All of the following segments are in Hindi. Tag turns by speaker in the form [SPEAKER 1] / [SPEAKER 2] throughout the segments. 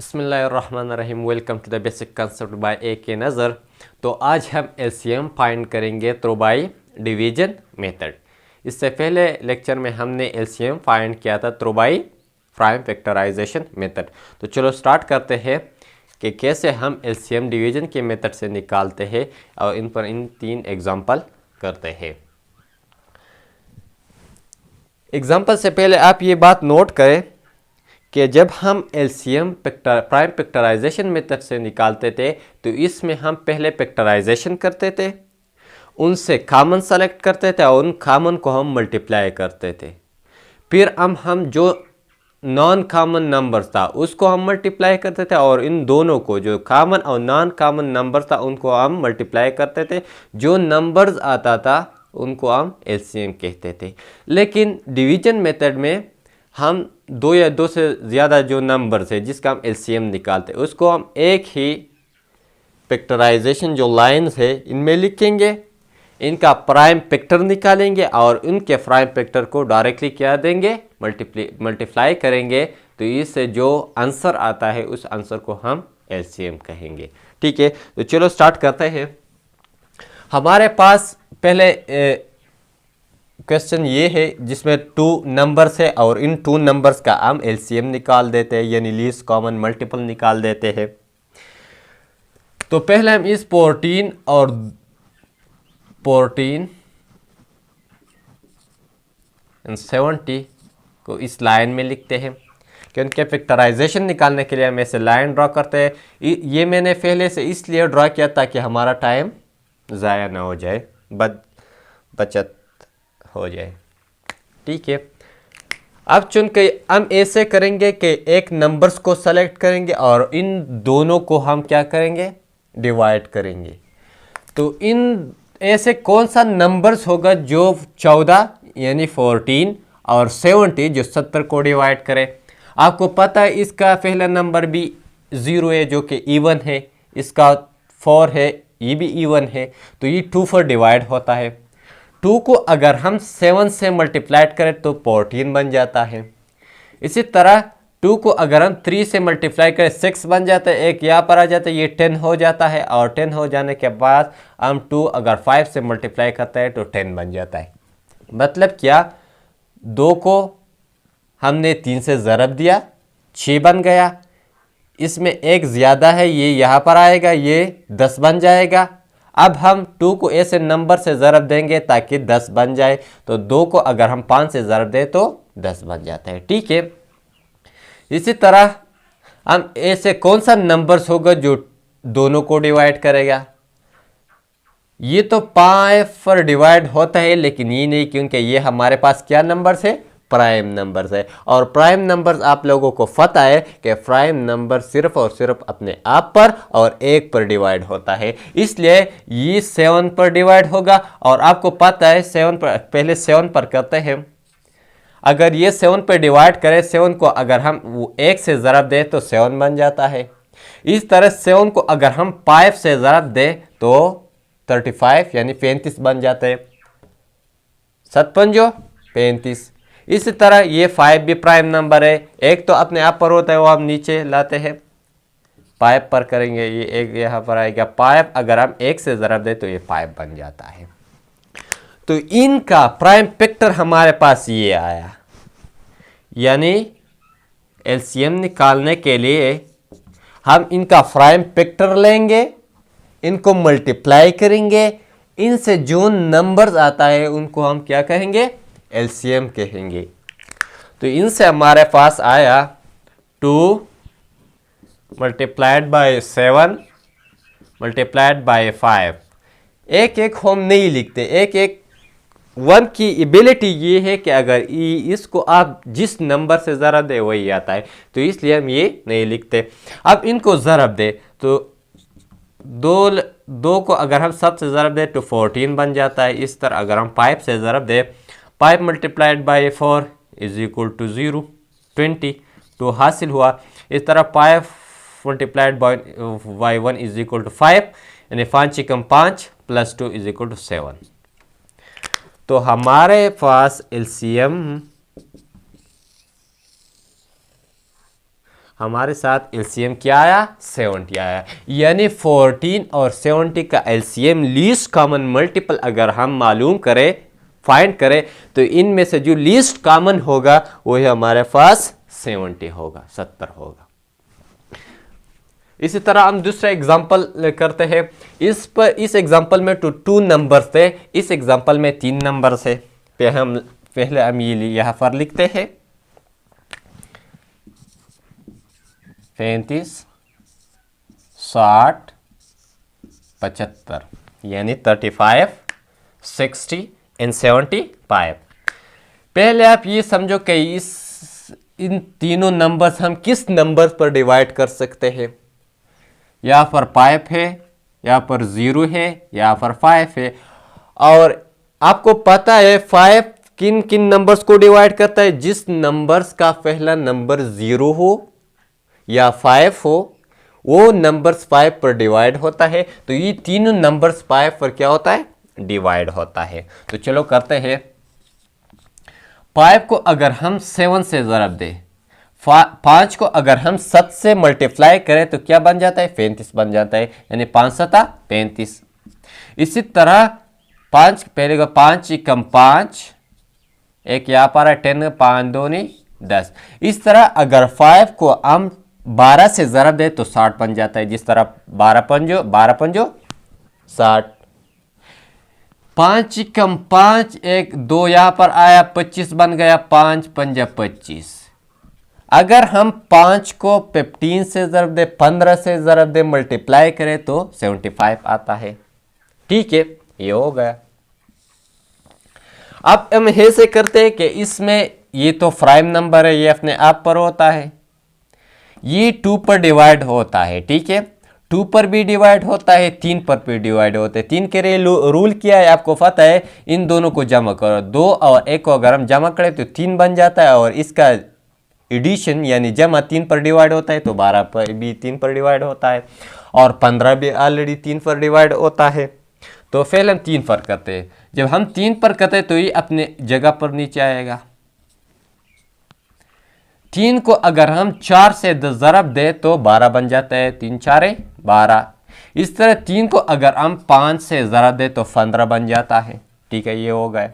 [SPEAKER 1] बिस्मिल्लाहिर्रहमानिर्रहीम। Welcome to the basic concept by A K Nazar. तो आज हम एलसीएम फाइंड करेंगे थ्रू बाय डिवीजन मेथड। इससे पहले लेक्चर में हमने एलसीएम फाइंड किया था through by prime factorisation method. तो चलो स्टार्ट करते हैं कि कैसे हम एलसीएम डिवीजन के मेथड से निकालते हैं और इन तीन एग्जांपल करते हैं। एग्जांपल से पहले आप ये बात नोट करें कि जब हम एलसीएम प्राइम फैक्टराइजेशन मेथड से निकालते थे तो इसमें हम पहले फैक्टराइजेशन करते थे, उनसे कॉमन सेलेक्ट करते थे और उन कॉमन को हम मल्टीप्लाई करते थे। फिर हम जो नॉन कॉमन नंबर था उसको हम मल्टीप्लाई करते थे और इन दोनों को जो कॉमन और नॉन कॉमन नंबर था उनको हम मल्टीप्लाई करते थे। जो नंबर्स आता था उनको हम एलसीएम कहते थे। लेकिन डिवीजन मेथड में हम दो या दो से ज़्यादा जो नंबर्स है जिसका हम एलसीएम निकालते हैं उसको हम एक ही फैक्टराइजेशन जो लाइन्स है इनमें लिखेंगे, इनका प्राइम फैक्टर निकालेंगे और उनके प्राइम फैक्टर को डायरेक्टली क्या देंगे, मल्टीप्लाई करेंगे। तो इससे जो आंसर आता है उस आंसर को हम एलसीएम कहेंगे। ठीक है, तो चलो स्टार्ट करते हैं। हमारे पास पहले क्वेश्चन ये है जिसमें टू नंबर्स है और इन टू नंबर्स का हम एलसीएम निकाल देते हैं, यानी लीस्ट कॉमन मल्टीपल निकाल देते हैं। तो पहले हम इस 14 और 70 को इस लाइन में लिखते हैं कि उनके फैक्टराइजेशन निकालने के लिए हम ऐसे लाइन ड्रॉ करते हैं। ये मैंने पहले से इसलिए ड्रॉ किया ताकि हमारा टाइम ज़ाया ना हो जाए, बचत हो जाए। ठीक है, अब चुन के हम ऐसे करेंगे कि एक नंबर्स को सेलेक्ट करेंगे और इन दोनों को हम क्या करेंगे, डिवाइड करेंगे। तो इन ऐसे कौन सा नंबर्स होगा जो 14 यानी 14 और 70 जो 70 को डिवाइड करे। आपको पता है इसका पहला नंबर भी 0 है जो कि इवन है, इसका 4 है ये भी इवन है, तो ये 2 पर डिवाइड होता है। 2 को अगर हम 7 से मल्टीप्लाइड करें तो 14 बन जाता है। इसी तरह 2 को अगर हम 3 से मल्टीप्लाई करें 6 बन जाता है, एक यहाँ पर आ जाता है, ये 10 हो जाता है। और 10 हो जाने के बाद हम 2 अगर 5 से मल्टीप्लाई करते हैं तो 10 बन जाता है। मतलब क्या, 2 को हमने 3 से ज़रब दिया 6 बन गया, इसमें एक ज़्यादा है ये यहाँ पर आएगा, ये 10 बन जाएगा। अब हम 2 को ऐसे नंबर से ज़रब देंगे ताकि 10 बन जाए, तो 2 को अगर हम 5 से ज़रब दें तो 10 बन जाता है। ठीक है, इसी तरह हम ऐसे कौन सा नंबर्स होगा जो दोनों को डिवाइड करेगा। ये तो 5 पर डिवाइड होता है लेकिन ये नहीं, क्योंकि ये हमारे पास क्या नंबर्स है, प्राइम नंबर्स है। और प्राइम नंबर्स आप लोगों को पता है कि प्राइम नंबर सिर्फ और सिर्फ अपने आप पर और 1 पर डिवाइड होता है, इसलिए ये 7 पर डिवाइड होगा। और आपको पता है 7 पर, पहले 7 पर करते हैं। अगर ये 7 पर डिवाइड करें, 7 को अगर हम 1 से ज़रब दें तो 7 बन जाता है। इस तरह 7 को अगर हम 5 से ज़रब दें तो 35 यानी 35 बन जाते हैं। 7 पंजो 35। इसी तरह ये 5 भी प्राइम नंबर है, एक तो अपने आप पर होता है वो हम नीचे लाते हैं, 5 पर करेंगे, ये एक यहाँ पर आएगा 5। अगर हम 1 से ज़रब दें तो ये 5 बन जाता है। तो इनका प्राइम फैक्टर हमारे पास ये आया, यानी एलसीएम निकालने के लिए हम इनका प्राइम फैक्टर लेंगे, इनको मल्टीप्लाई करेंगे, इनसे जो नंबर्स आता है उनको हम क्या कहेंगे, एलसीएम कहेंगे। तो इनसे हमारे पास आया 2 मल्टीप्लाइड बाय 7 मल्टीप्लाइड बाय 5। एक एक हम नहीं लिखते, एक एक 1 की एबिलिटी ये है कि अगर इसको आप जिस नंबर से ज़रब दे वही आता है, तो इसलिए हम ये नहीं लिखते। अब इनको ज़रब दे तो 2 को अगर हम 7 से ज़रब दे तो 14 बन जाता है। इस तरह अगर हम 5 से ज़रब दे, 5 multiplied by 4 is equal to 0, 20 तो हासिल हुआ। इस तरह 5 multiplied by 1 is equal to 5, यानी 5 चिकम 5 प्लस 2 इज इक्वल टू 7। तो हमारे पास एलसीएम हमारे साथ एलसीएम क्या आया, 70 आया। यानी 14 और 70 का एलसीएम लीस्ट कॉमन मल्टीपल अगर हम मालूम करें, फाइंड करें, तो इनमें से जो लीस्ट कॉमन होगा वही हमारे पास 70 होगा, 70 होगा। इसी तरह हम दूसरा एग्जांपल करते हैं। इस एग्जांपल में टू नंबर्स थे, इस एग्जांपल में 3 नंबर्स है। पहले हम ये यहाँ पर लिखते हैं 35, 60, 75, यानी 35, 60 एंड 75। पहले आप ये समझो कि इन तीनों नंबर्स हम किस नंबर्स पर डिवाइड कर सकते हैं। यहाँ पर 5 है, यहाँ पर 0 है, यहाँ पर 5 है। और आपको पता है 5 किन किन नंबर्स को डिवाइड करता है, जिस नंबर्स का पहला नंबर 0 हो या 5 हो वो नंबर्स 5 पर डिवाइड होता है। तो ये तीनों नंबर्स 5 पर क्या होता है, डिवाइड होता है। तो चलो करते हैं। 5 को अगर हम 7 से ज़रब दें, 5 को अगर हम 7 से मल्टीप्लाई करें तो क्या बन जाता है, 35 बन जाता है, यानी 5 7 35। इसी तरह 5 पहले का 5 एकम 5, एक यहाँ पर है 10, 5 2 10। इस तरह अगर 5 को हम 12 से ज़रब दे तो 60 बन जाता है। जिस तरह 12 पंजो 60। 5 एकम 5, एक 2 यहाँ पर आया 25 बन गया, 5 पंजा 25। अगर हम 5 को 15 से ज़रब दे, 15 से ज़रब दे, मल्टीप्लाई करें तो 75 आता है। ठीक है, ये हो गया। अब हम ऐसे करते हैं कि इसमें ये तो प्राइम नंबर है, ये अपने आप पर होता है, ये 2 पर डिवाइड होता है। ठीक है, 2 पर भी डिवाइड होता है, 3 पर भी डिवाइड होता है। 3 के लिए रूल किया है आपको पता है, इन दोनों को जमा करो, 2 और 1 को अगर हम जमा करें तो 3 बन जाता है, और इसका एडिशन यानी जमा 3 पर डिवाइड होता है, तो 12 पर भी 3 पर डिवाइड होता है, और 15 भी ऑलरेडी 3 पर डिवाइड होता है। तो पहले हम 3 पर करते हैं। जब हम 3 पर करते हैं तो ये अपने जगह पर नीचे आएगा। 3 को अगर हम 4 से ज़रब दे तो 12 बन जाता है, 3 4 12। इस तरह 3 को अगर हम 5 से ज़रब दे तो 15 बन जाता है। ठीक है, ये हो गए।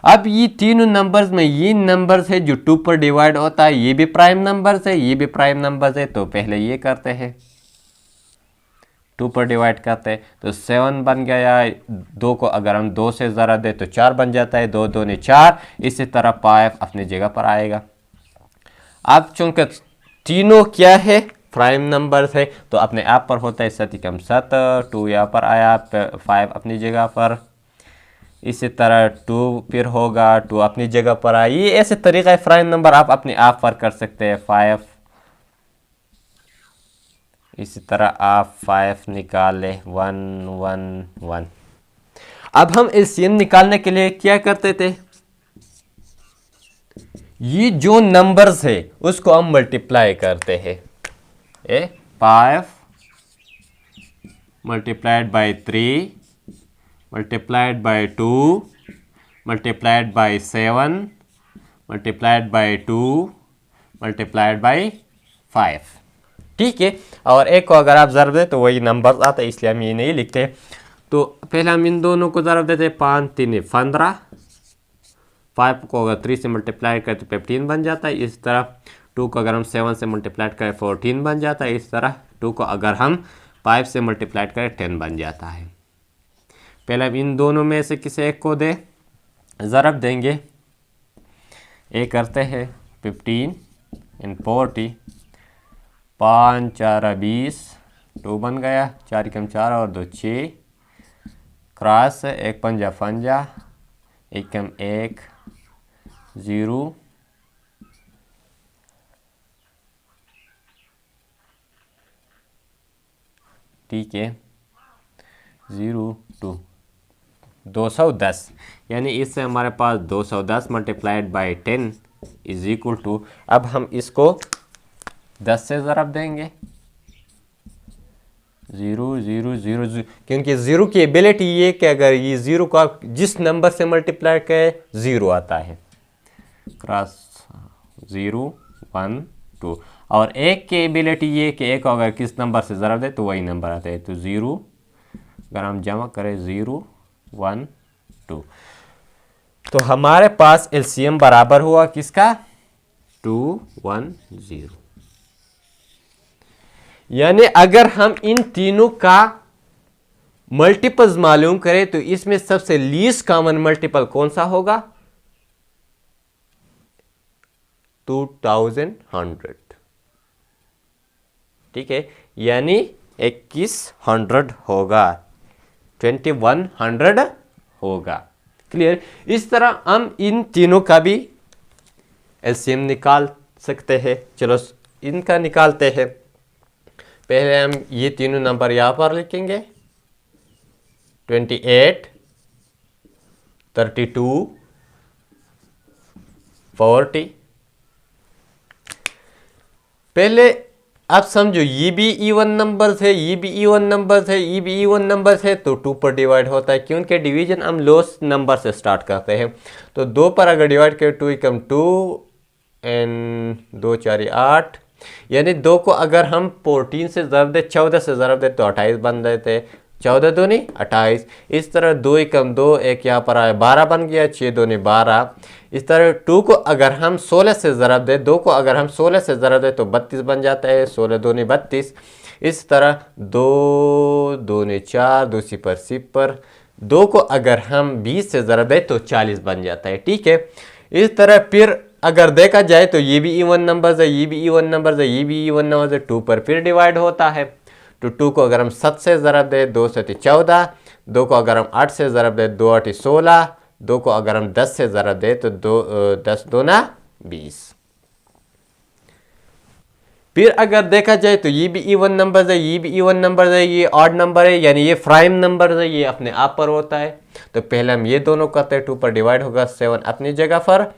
[SPEAKER 1] अब ये तीनों नंबर्स में ये नंबर्स है जो 2 पर डिवाइड होता है, ये भी प्राइम नंबर्स है, ये भी प्राइम नंबर्स है। तो पहले ये करते हैं, 2 पर डिवाइड करते हैं तो 7 बन गया। 2 को अगर हम 2 से ज़रा दे तो 4 बन जाता है, 2 2 ने 4। इसी तरह 5 अपनी जगह पर आएगा। अब चूंकि तीनों क्या है, प्राइम नंबर्स है, तो अपने आप पर होता है 7 कम 7। 2 यहाँ पर आया, 5 अपनी जगह पर। इसी तरह 2 फिर होगा, 2 अपनी जगह पर आया। ये ऐसे तरीका है, प्राइम नंबर आप अपने आप पर कर सकते हैं, 5। इसी तरह आप 5 निकाले, 1 1 1। अब हम एलसीएम निकालने के लिए क्या करते थे, ये जो नंबर्स है उसको हम मल्टीप्लाई करते हैं। 5 multiplied by 3 multiplied by 2 multiplied by 7 multiplied by 2 multiplied by 5। ठीक है, और एक को अगर आप ज़रब दें तो वही नंबर आता है, इसलिए हम ये नहीं लिखते। तो पहले हम इन दोनों को ज़रब देते, 5 3 15। 5 को अगर 3 से मल्टीप्लाई करें तो 15 बन जाता है। इस तरह 2 को अगर हम 7 से मल्टीप्लाई करें 14 बन जाता है। इस तरह 2 को अगर हम 5 से मल्टीप्लाई करें 10 बन जाता है। पहले हम इन दोनों में से किसी एक को दे ज़रब देंगे। एक करते हैं 15 इन 40, 5 4 20, 2 बन गया, 4 कम 4 और 2 6, क्रॉस 1 पंजा 50, 1 कम 1 0, ठीक है, 0 2 210। यानी इससे हमारे पास 210 multiplied by 10 is equal to, अब हम इसको 10 से ज़रब देंगे, 0 0 0 0, क्योंकि 0 की एबिलिटी ये कि अगर ये 0 को आप जिस नंबर से मल्टीप्लाई करें 0 आता है। क्रॉस 0 1 2। और एक की एबिलिटी ये कि एक को अगर किस नंबर से ज़रब दे तो वही नंबर आता है। तो 0 अगर हम जमा करें 0 1 2, तो हमारे पास एलसीएम बराबर हुआ किसका 210। यानी अगर हम इन तीनों का मल्टीपल्स मालूम करें तो इसमें सबसे लीस्ट कॉमन मल्टीपल कौन सा होगा 2100। ठीक है, यानी 2100 होगा, 2100 होगा। क्लियर। इस तरह हम इन तीनों का भी एलसीएम निकाल सकते हैं। चलो इनका निकालते हैं। पहले हम ये तीनों नंबर यहां पर लिखेंगे 28 32 40। पहले आप समझो ये भी इवन नंबर्स है, ये भी इवन नंबर्स है, ये भी इवन नंबर्स है, तो 2 पर डिवाइड होता है क्योंकि डिवीजन हम लोएस्ट नंबर से स्टार्ट करते हैं। तो 2 पर अगर डिवाइड करें 2 एकम 2 एंड 2 4 8, यानी 2 को अगर हम 14 से ज़रब दे 14 से ज़रब दे तो 28 बन देते, 14 दूनी 28। इस तरह 2 एकम 2, एक यहाँ पर आया 12 बन गया, 6 दूनी 12। इस तरह 2 को अगर हम 16 से ज़रब दे, 2 को अगर हम 16 से ज़रब दे तो 32 बन जाता है, 16 दूनी 32। इस तरह 2 दूनी 4, 2 सिपर सिपर, 2 को अगर हम 20 से ज़रब दे तो 40 बन जाता है। ठीक है। इस तरह फिर अगर देखा जाए तो ये भी इवन नंबर्स है, ये भी इवन नंबर्स है, ये भी इवन नंबर्स है, 2 पर फिर डिवाइड होता है। तो 2 को अगर हम 7 से ज़रब दे 2 7 14, 2 को अगर हम 8 से ज़रब दे 2 8 16, 2 को अगर हम 10 से ज़रब दे तो 10 दूना 20। फिर अगर देखा जाए तो ये भी इवन नंबर्स है, ये भी इवन नंबर्स है, ये ऑड नंबर है, यानी ये प्राइम नंबर्स है, ये अपने आप पर होता है। तो पहले हम ये दोनों करते हैं, 2 पर डिवाइड होगा 7 अपनी जगह पर।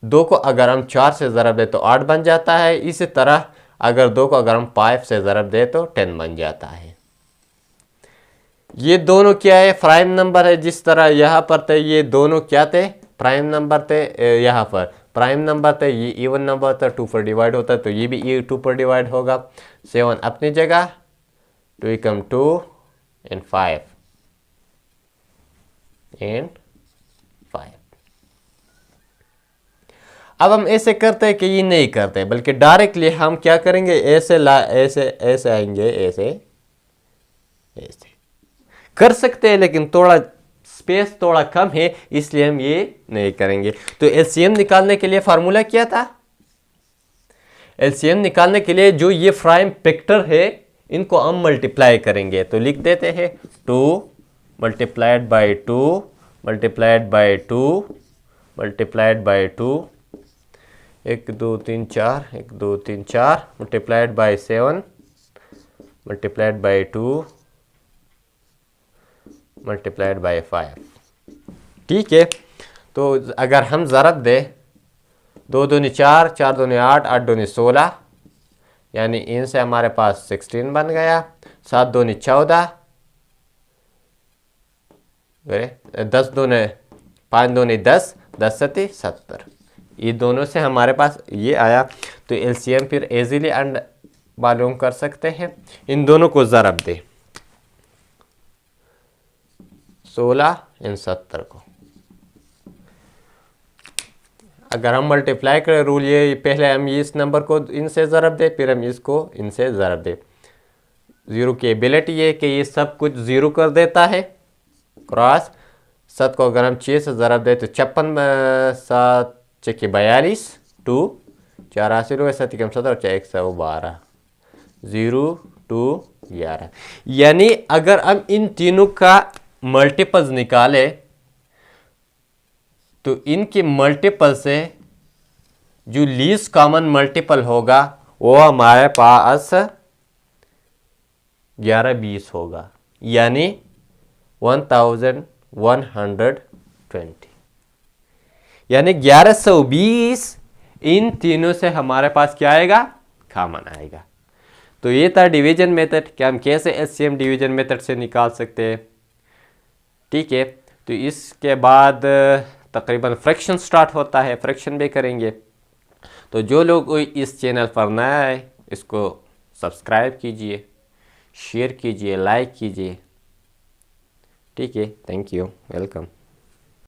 [SPEAKER 1] 2 को अगर हम 4 से ज़रब दे तो 8 बन जाता है। इसी तरह अगर 2 को अगर हम 5 से ज़रब दे तो 10 बन जाता है। ये दोनों क्या है प्राइम नंबर है। जिस तरह यहाँ पर थे ये दोनों क्या थे प्राइम नंबर थे, यहाँ पर प्राइम नंबर थे, ये इवन नंबर था, 2 पर डिवाइड होता है तो ये भी 2 पर डिवाइड होगा। 7 अपनी जगह, 2 एकम 2 एंड 5 एंड 5। अब हम ऐसे करते हैं कि ये नहीं करते बल्कि डायरेक्टली हम क्या करेंगे, ऐसे आएंगे, ऐसे कर सकते हैं लेकिन थोड़ा स्पेस थोड़ा कम है इसलिए हम ये नहीं करेंगे। तो एलसीएम निकालने के लिए फार्मूला क्या था, एलसीएम निकालने के लिए जो ये प्राइम फैक्टर है इनको हम मल्टीप्लाई करेंगे। तो लिख देते हैं 2 multiplied by 2 multiplied by 2 multiplied by 2, 1 2 3 4, 1 2 3 4 multiplied by 7 multiplied by 2 multiplied by 5। ठीक है। तो अगर हम ज़रब दे 2 दूनी 4, 4 दूनी 8, 8 दूनी 16, यानी इनसे हमारे पास 16 बन गया। 7 दूनी 14, 10 दूनी 5 दूनी 10, 10 सती 70। ये दोनों से हमारे पास ये आया। तो एलसीएम फिर इजीली एंड मालूम कर सकते हैं। इन दोनों को ज़रब दे 16 इन 70 को, अगर हम मल्टीप्लाई करें रूल ये, पहले हम इस नंबर को इनसे ज़रब दे फिर हम इसको इनसे ज़रब दे। 0 की एबिलिटी ये कि ये सब कुछ 0 कर देता है क्रॉस। 7 को अगर हम 6 से ज़रब दे तो 56, 7 6 42, 2 4 हासिल हुए, 7 कम 17 और 112, 0 2 11। यानी अगर हम इन तीनों का मल्टीपल्स निकाले तो इनके मल्टीपल से जो लीस्ट कॉमन मल्टीपल होगा वो हमारे पास 1120 होगा, यानी 1120, यानी 1120 इन तीनों से हमारे पास क्या आएगा कॉमन आएगा। तो ये था डिवीजन मेथड कि हम कैसे एलसीएम डिवीजन मेथड से निकाल सकते हैं। ठीक है। तो इसके बाद तकरीबन फ्रैक्शन स्टार्ट होता है, फ्रैक्शन भी करेंगे। तो जो लोग इस चैनल पर नया है इसको सब्सक्राइब कीजिए, शेयर कीजिए, लाइक कीजिए। ठीक है, थैंक यू, वेलकम।